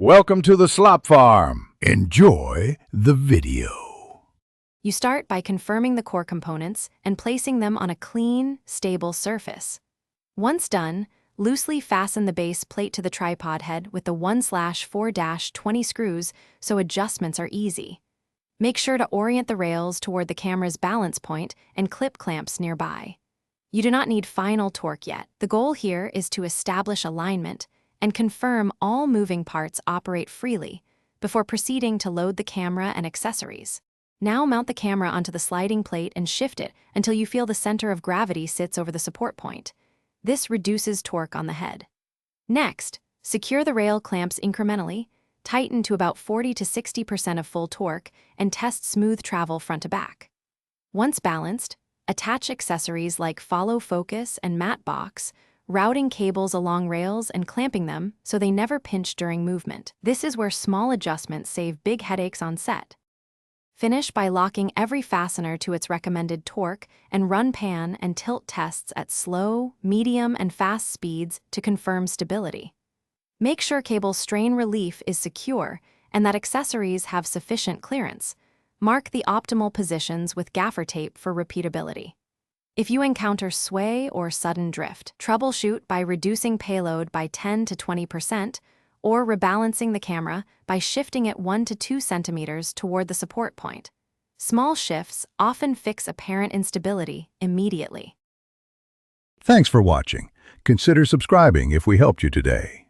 Welcome to the slop farm. Enjoy the video. You start by confirming the core components and placing them on a clean, stable surface. Once done, loosely fasten the base plate to the tripod head with the 1/4-20 screws so adjustments are easy. Make sure to orient the rails toward the camera's balance point and clip clamps nearby. You do not need final torque yet. The goal here is to establish alignment and confirm all moving parts operate freely before proceeding to load the camera and accessories. Now mount the camera onto the sliding plate and shift it until you feel the center of gravity sits over the support point. This reduces torque on the head. Next, secure the rail clamps incrementally, tighten to about 40 to 60% of full torque, and test smooth travel front to back. Once balanced, attach accessories like follow focus and mat box, routing cables along rails and clamping them so they never pinch during movement. This is where small adjustments save big headaches on set. Finish by locking every fastener to its recommended torque and run pan and tilt tests at slow, medium, and fast speeds to confirm stability. Make sure cable strain relief is secure and that accessories have sufficient clearance. Mark the optimal positions with gaffer tape for repeatability. If you encounter sway or sudden drift, troubleshoot by reducing payload by 10 to 20% or rebalancing the camera by shifting it 1 to 2 centimeters toward the support point. Small shifts often fix apparent instability immediately. Thanks for watching. Consider subscribing if we helped you today.